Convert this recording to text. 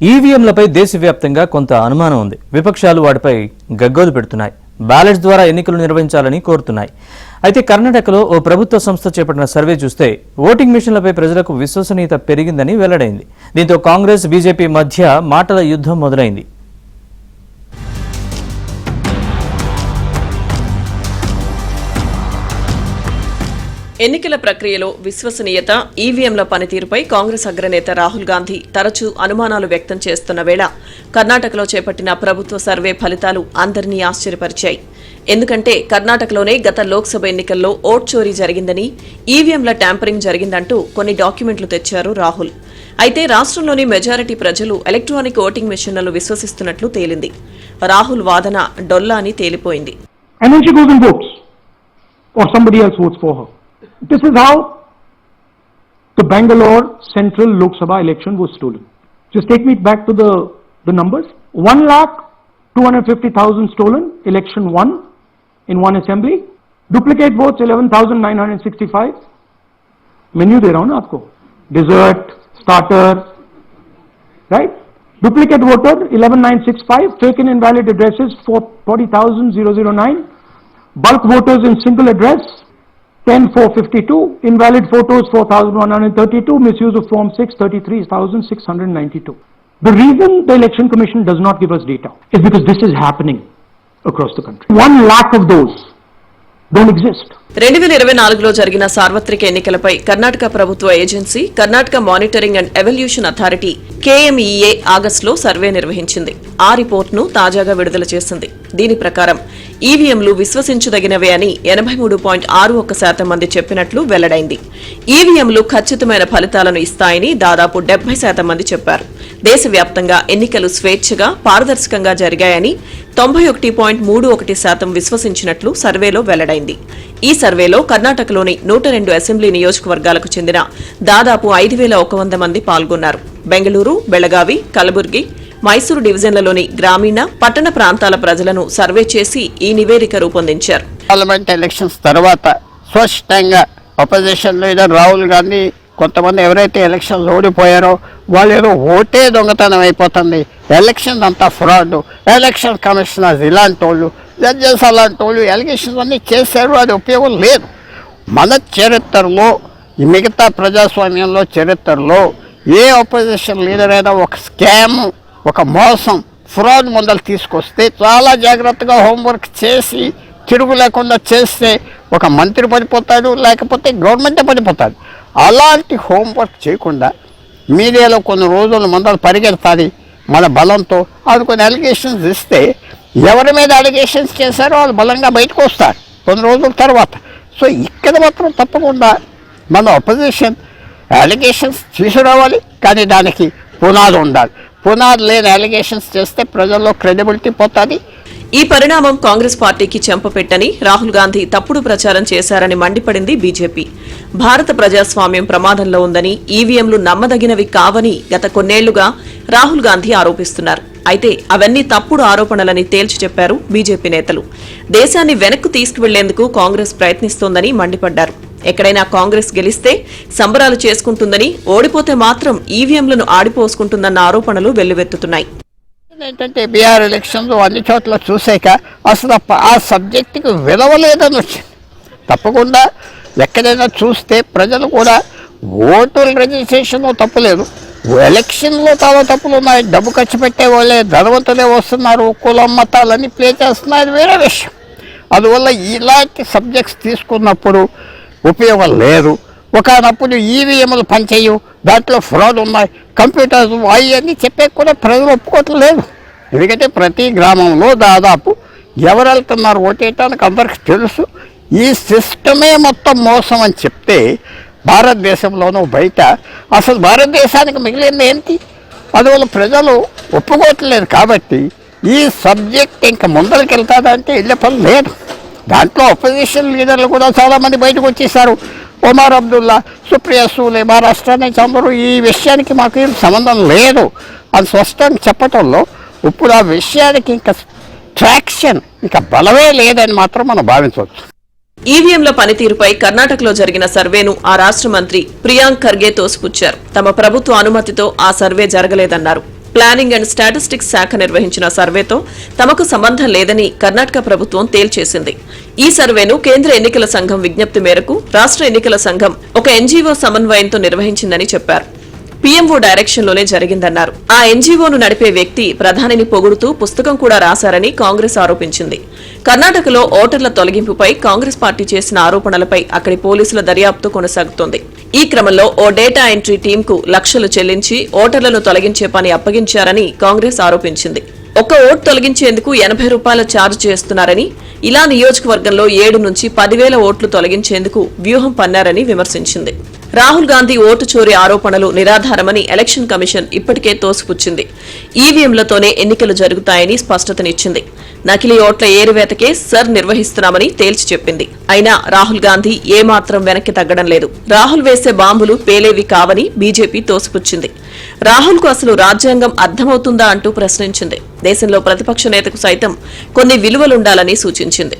ఈవీఎంలపై దేశవ్యాప్తంగా కొంత అనుమానం ఉంది. విపక్షాలు వాటిపై గగ్గోలు పెడుతున్నాయి. బ్యాలెట్స్ ద్వారా ఎన్నికలు నిర్వహించాలని కోరుతున్నాయి. అయితే కర్ణాటకలో ఓ ప్రభుత్వ సంస్థ చేపట్టిన సర్వే చూస్తే ఓటింగ్ మిషన్లపై ప్రజలకు విశ్వసనీయత పెరిగిందని వెల్లడైంది. దీంతో కాంగ్రెస్ బీజేపీ మధ్య మాటల యుద్ధం మొదలైంది. ఎన్నికల ప్రక్రియలో విశ్వసనీయత, ఈవీఎంల పనితీరుపై కాంగ్రెస్ అగ్రనేత రాహుల్ గాంధీ తరచూ అనుమానాలు వ్యక్తం చేస్తున్న వేళ కర్ణాటకలో చేపట్టిన ప్రభుత్వ సర్వే ఫలితాలు అందరినీ ఆశ్చర్యపరిచాయి. ఎందుకంటే కర్ణాటకలోనే గత లోక్సభ ఎన్నికల్లో ఓట్ చోరీ జరిగిందని, ఈవీఎంల ట్యాంపరింగ్ జరిగిందంటూ కొన్ని డాక్యుమెంట్లు తెచ్చారు రాహుల్. అయితే రాష్ట్రంలోని మెజారిటీ ప్రజలు ఎలక్ట్రానిక్ ఓటింగ్ మెషిన్లను విశ్వసిస్తున్నట్లు తేలింది. రాహుల్ వాదన డొల్లా అని తేలిపోయింది. This is how the Bangalore Central Lok Sabha election was stolen. Just take me back to the numbers. 1,250,000 stolen, election 1 in one assembly. Duplicate votes 11,965. Menu de raha hu na aapko. Dessert, starter, right? Duplicate voter 11,965. Fake and invalid addresses 40,009. Bulk voters in single address 10,452, invalid photos 4,132, misuse of form 6 33,692. The reason the election commission does not give us data is because this is happening across the country. 1 lakh of those don't exist. 2024లో జరిగిన సార్వత్రిక ఎన్నికలపై కర్ణాటక ప్రభుత్వ agency Karnataka monitoring and evolution authority KMEA ఆగస్టులో survey నిర్వహించింది. ఆ రిపోర్ట్ను తాజాగా విడుదల చేసింది. దీని ప్రకారం ఈవీఎంలు విశ్వసించదగినవే అని 83.61% మంది చెప్పినట్లు వెల్లడైంది. ఈవీఎంలు ఖచ్చితమైన ఫలితాలను ఇస్తాయని దాదాపు 70% మంది చెప్పారు. దేశవ్యాప్తంగా ఎన్నికలు స్వేచ్ఛగా, పారదర్శకంగా జరిగాయని 91.31% విశ్వసించినట్లు సర్వేలో వెల్లడైంది. ఈ సర్వేలో కర్ణాటకలోని 102 అసెంబ్లీ నియోజకవర్గాలకు చెందిన దాదాపు 5,100 మంది పాల్గొన్నారు. బెంగళూరు, బెళగావి, కలబుర్గి, మైసూరు డివిజన్లలోని గ్రామీణ, పట్టణ ప్రాంతాల ప్రజలను సర్వే చేసి ఈ నివేదిక రూపొందించారు. పార్లమెంట్ ఎలక్షన్స్ తర్వాత స్పష్టంగా అపోజిషన్ లీడర్ రాహుల్ గాంధీ కొంతమంది ఎవరైతే ఎలక్షన్స్ ఓడిపోయారో వాళ్ళు ఏదో ఓటే దొంగతనం అయిపోతుంది, ఎలక్షన్ అంతా ఫ్రాడ్, ఎలక్షన్ కమిషనర్స్ ఇలాంటి వాళ్ళు, జడ్జెస్ అలాంటి వాళ్ళు ఎలిగేషన్స్ అన్నీ చేశారు. అది ఉపయోగం లేదు. మన చరిత్రలో, ఈ మిగతా ప్రజాస్వామ్యంలో చరిత్రలో ఏ అపోజిషన్ లీడర్ అయినా ఒక స్కామ్, ఒక మోసం, ఫ్రాడ్ మొదలు తీసుకొస్తే చాలా జాగ్రత్తగా హోంవర్క్ చేసి తిరుగు లేకుండా చేస్తే ఒక మంత్రి పడిపోతాడు, లేకపోతే గవర్నమెంటే పడిపోతాడు. అలాంటి హోంవర్క్ చేయకుండా మీడియాలో కొన్ని రోజుల ముందర పరిగెడతాది మన బలంతో. అది కొన్ని అలిగేషన్స్ ఇస్తే ఎవరి మీద అలిగేషన్స్ చేశారో వాళ్ళు బలంగా బయటకు వస్తారు కొన్ని రోజుల తర్వాత. సో ఇక్కడ మాత్రం తప్పకుండా మన అపోజిషన్ అలిగేషన్స్ తీసుకురావాలి, కానీ దానికి పునాది ఉండాలి. పునాది లేని అలిగేషన్స్ చేస్తే ప్రజల్లో క్రెడిబిలిటీ పోతుంది. ఈ పరిణామం కాంగ్రెస్ పార్టీకి చెంపపెట్టని రాహుల్ గాంధీ తప్పుడు ప్రచారం చేశారని మండిపడింది బీజేపీ. భారత ప్రజాస్వామ్యం ప్రమాదంలో ఉందని, ఈవీఎంలు నమ్మదగినవి కావని గత కొన్నేళ్లుగా రాహుల్ గాంధీ ఆరోపిస్తున్నారు. అయితే అవన్నీ తప్పుడు ఆరోపణలని తేల్చి చెప్పారు బీజేపీ నేతలు. దేశాన్ని వెనక్కు తీసుకువెళ్లేందుకు కాంగ్రెస్ ప్రయత్నిస్తోందని మండిపడ్డారు. ఎక్కడైనా కాంగ్రెస్ గెలిస్తే సంబరాలు చేసుకుంటుందని, ఓడిపోతే మాత్రం ఈవీఎంలను ఆడిపోసుకుంటుందన్న ఆరోపణలు వెల్లువెత్తుతున్నాయి. ఏంటంటే బీహార్ ఎలక్షన్లు అన్ని చోట్ల చూసాక అసలు ఆ సబ్జెక్టుకి విలువలేదని వచ్చింది. తప్పకుండా ఎక్కడైనా చూస్తే ప్రజలు కూడా ఓటుల రిజిస్ట్రేషన్లో తప్పులేదు, ఎలక్షన్లో చాలా తప్పులు ఉన్నాయి. డబ్బు ఖర్చు పెట్టే వాళ్ళే ధనవంతులే వస్తున్నారు, కులం మతాలన్నీ ప్లే చేస్తున్నారు, అది వేరే విషయం. అందువల్ల ఇలాంటి సబ్జెక్ట్స్ తీసుకున్నప్పుడు ఉపయోగం లేదు. ఒకనప్పుడు ఈవీఎంలు పనిచేయవు, దాంట్లో ఫ్రాడ్ ఉన్నాయి, కంప్యూటర్స్ అన్నీ చెప్పే కూడా ప్రజలు ఒప్పుకోవట్లేదు. ఎందుకంటే ప్రతి గ్రామంలో దాదాపు ఎవరు వెళ్తున్నారు ఓటేయటానికి అందరికి తెలుసు. ఈ సిస్టమే మొత్తం మోసం అని చెప్తే భారతదేశంలోనూ బయట అసలు భారతదేశానికి మిగిలింది ఏంటి? అందువల్ల ప్రజలు ఒప్పుకోవట్లేదు. కాబట్టి ఈ సబ్జెక్ట్ ఇంకా ముందరికి వెళ్తాదంటే వెళ్ళే పని లేదు. దాంట్లో అపోజిషన్ లీడర్లు కూడా చాలామంది బయటకు వచ్చేసారు. ఒమర్ అబ్దుల్లా, సుప్రియా సూలే, మహారాష్ట్ర నుంచి అందరూ ఈ విషయానికి మాకు ఏం సంబంధం లేదు అని స్పష్టంగా చెప్పటంలో ఇప్పుడు ఆ విషయానికి ఇంకా ట్రాక్షన్, ఇంకా బలమే లేదని మాత్రం మనం భావించవచ్చు. ఈవీఎంల పనితీరుపై కర్ణాటకలో జరిగిన సర్వేను ఆ రాష్ట్ర మంత్రి ప్రియాంక్ ఖర్గే తోసిపుచ్చారు. తమ ప్రభుత్వ అనుమతితో ఆ సర్వే జరగలేదన్నారు. ప్లానింగ్ అండ్ స్టాటిస్టిక్స్ శాఖ నిర్వహించిన సర్వేతో తమకు సంబంధం లేదని కర్ణాటక ప్రభుత్వం తేల్చేసింది. ఈ సర్వేను కేంద్ర ఎన్నికల సంఘం విజ్ఞప్తి మేరకు రాష్ట్ర ఎన్నికల సంఘం ఒక ఎన్జీఓ సమన్వయంతో నిర్వహించిందని చెప్పారు. పీఎంఓ డైరెక్షన్లోనే జరిగిందన్నారు. ఆ ఎన్జీఓను నడిపే వ్యక్తి ప్రధానిని పొగుడుతూ పుస్తకం కూడా రాశారని కాంగ్రెస్ ఆరోపించింది. కర్ణాటకలో ఓటర్ల తొలగింపుపై కాంగ్రెస్ పార్టీ చేసిన ఆరోపణలపై అక్కడి పోలీసుల దర్యాప్తు కొనసాగుతోంది. ఈ క్రమంలో ఓ డేటా ఎంట్రీ టీంకు లక్షలు చెల్లించి ఓటర్లను తొలగించే పని అప్పగించారని కాంగ్రెస్ ఆరోపించింది. ఒక ఓటు తొలగించేందుకు 80 రూపాయల ఛార్జ్ చేస్తున్నారని, ఇలా నియోజకవర్గంలో 7 నుంచి 10,000 ఓట్లు తొలగించేందుకు వ్యూహం పన్నారని విమర్శించింది. రాహుల్ గాంధీ ఓటు చోరీ ఆరోపణలు నిరాధారమని ఎలక్షన్ కమిషన్ ఇప్పటికే తోసిపుచ్చింది. ఈవీఎంలతోనే ఎన్నికలు జరుగుతాయని స్పష్టతనిచ్చింది. నకిలీ ఓట్ల ఏరువేతకే సర్ నిర్వహిస్తున్నామని తేల్చి చెప్పింది. అయినా రాహుల్ గాంధీ ఏమాత్రం వెనక్కి తగ్గడం లేదు. రాహుల్ వేసే బాంబులు పేలేవి కావని బీజేపీ తోసిపుచ్చింది. రాహుల్ కు అసలు రాజ్యాంగం అర్థమవుతుందా అంటూ ప్రశ్నించింది. దేశంలో ప్రతిపక్ష నేతకు సైతం కొన్ని విలువలుండాలని సూచించింది.